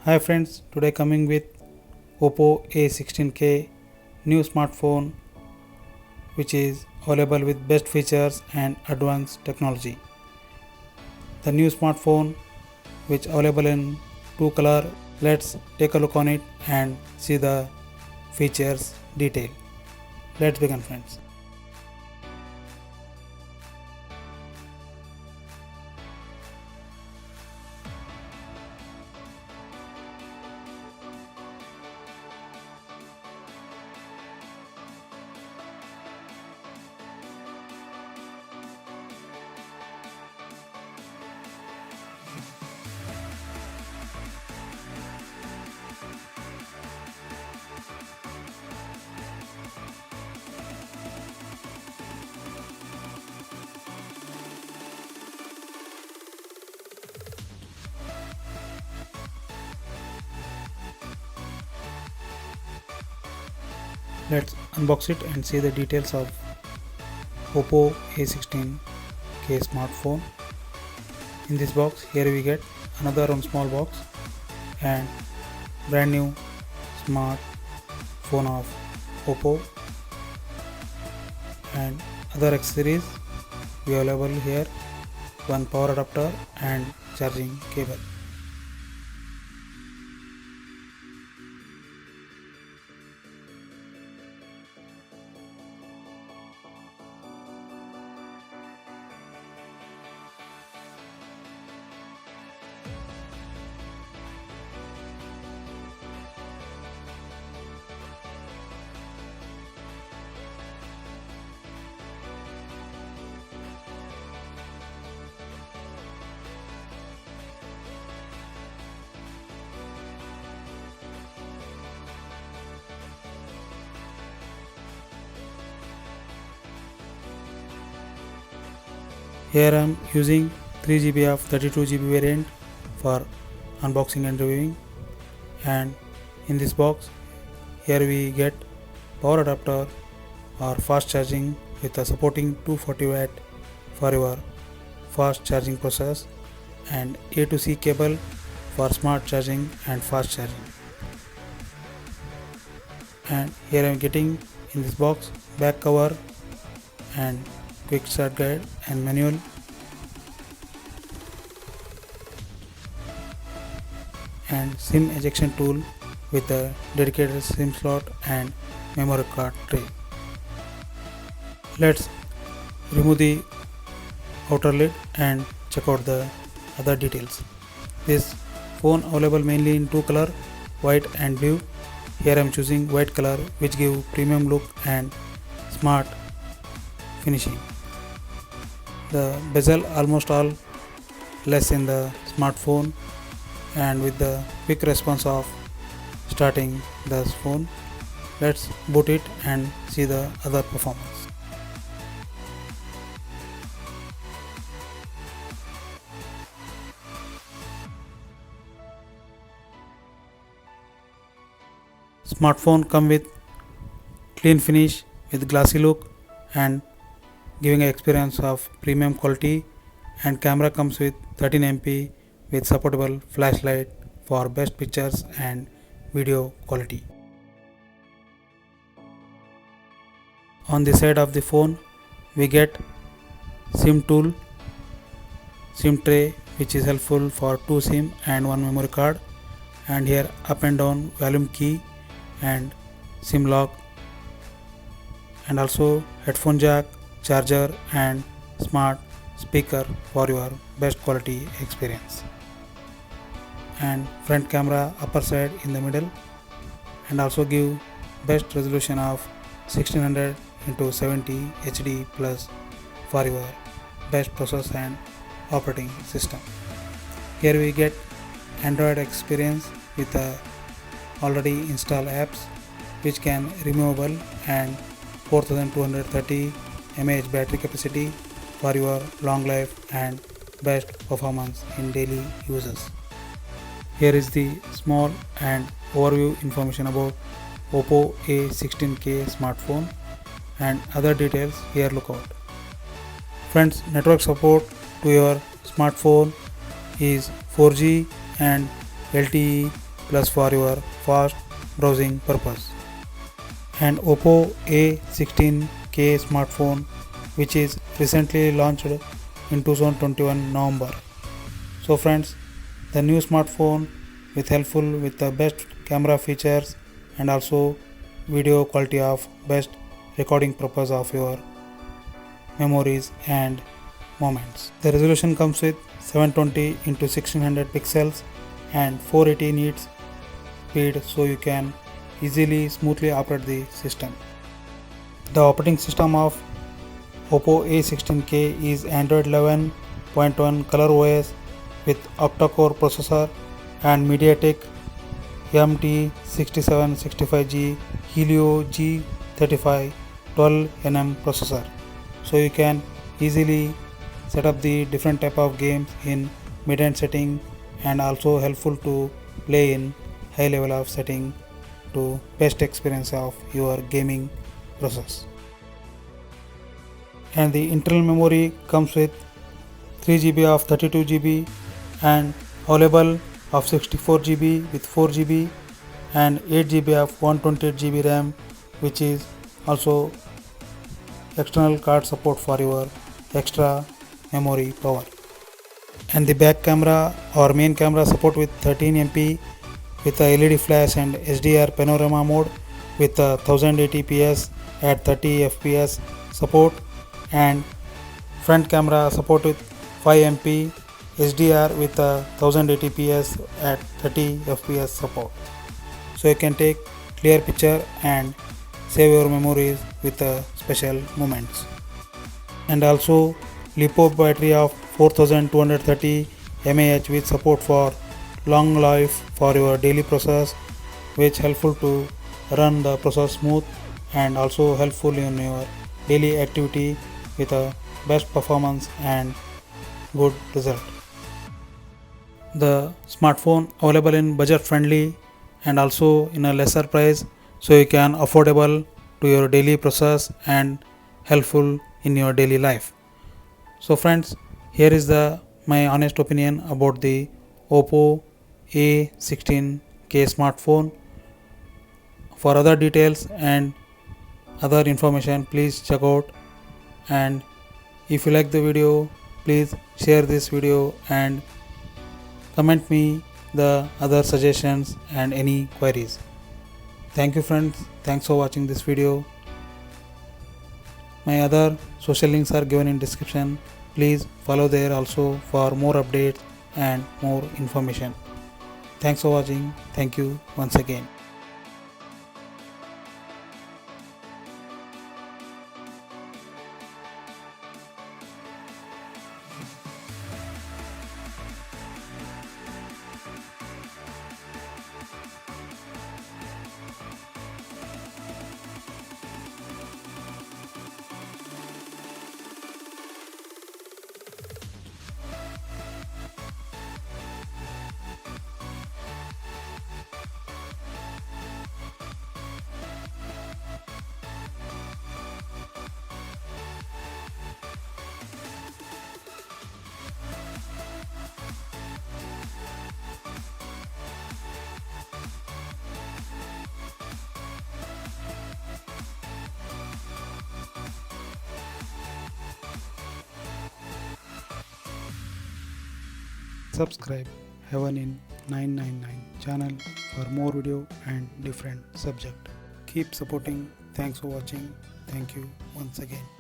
Hi friends, today coming with Oppo A16k new smartphone which is available with best features and advanced technology. The new smartphone which available in two color. Let's take a look on it and see the features detail. Let's begin friends. Let's unbox it and see the details of Oppo A16k smartphone. In this box, here we get another one small box and brand new smart phone of Oppo and other accessories we available here, one power adapter and charging cable. Here I am using 3GB of 32GB variant for unboxing and reviewing, and in this box here we get power adapter or fast charging with a supporting 240 watt for your fast charging process and A to C cable for smart charging and fast charging. And here I am getting in this box back cover and quick start guide and manual, and SIM ejection tool with a dedicated SIM slot and memory card tray. Let's remove the outer lid and check out the other details. This phone available mainly in two color, white and blue. Here I am choosing white color which give premium look and smart finishing. The bezel almost all less in the smartphone, and with the quick response of starting the phone, let's boot it and see the other performance. Smartphone come with clean finish with glassy look and giving an experience of premium quality, and camera comes with 13MP with supportable flashlight for best pictures and video quality. On the side of the phone we get SIM tool, SIM tray which is helpful for 2 SIM and 1 memory card, and here up and down volume key and SIM lock, and also headphone jack, charger and smart speaker for your best quality experience, and front camera upper side in the middle, and also give best resolution of 1600 into 70 HD plus for your best process and operating system. Here we get Android experience with already installed apps which can removable and 4230 mAh battery capacity for your long life and best performance in daily uses. Here is the small and overview information about Oppo A16k smartphone, and other details here look out. Friends, network support to your smartphone is 4G and LTE plus for your fast browsing purpose. And Oppo A16k smartphone, which is recently launched in 2021 November. So friends, the new smartphone with helpful with the best camera features and also video quality of best recording purpose of your memories and moments. The resolution comes with 720 into 1600 pixels and 480 nits speed, so you can easily smoothly operate the system. The operating system of Oppo A16k is Android 11.1 ColorOS with octa-core processor and MediaTek MT6765G Helio G35 12nm processor. So you can easily set up the different type of games in mid-end setting and also helpful to play in high level of setting to best experience of your gaming process. And the internal memory comes with 3GB of 32GB and available of 64GB with 4GB and 8GB of 128GB RAM, which is also external card support for your extra memory power. And the back camera or main camera support with 13MP with a LED flash and HDR panorama mode with 1080ps at 30fps support, and front camera support with 5MP HDR with 1080ps at 30fps support. So you can take clear picture and save your memories with special moments. And also LiPo battery of 4230 mAh with support for long life for your daily process, which helpful to run the process smooth and also helpful in your daily activity with a best performance and good result. The smartphone available in budget friendly and also in a lesser price, so you can affordable to your daily process and helpful in your daily life. So friends, here is my honest opinion about the Oppo A16k smartphone. For other details and other information, please check out, and if you like the video, please share this video and comment me the other suggestions and any queries. Thank you friends, thanks for watching this video. My other social links are given in description. Please follow there also for more updates and more information. Thanks for watching. Thank you once again. Subscribe Heaven in 999 channel for more video and different subject. Keep supporting. Thanks for watching. Thank you once again.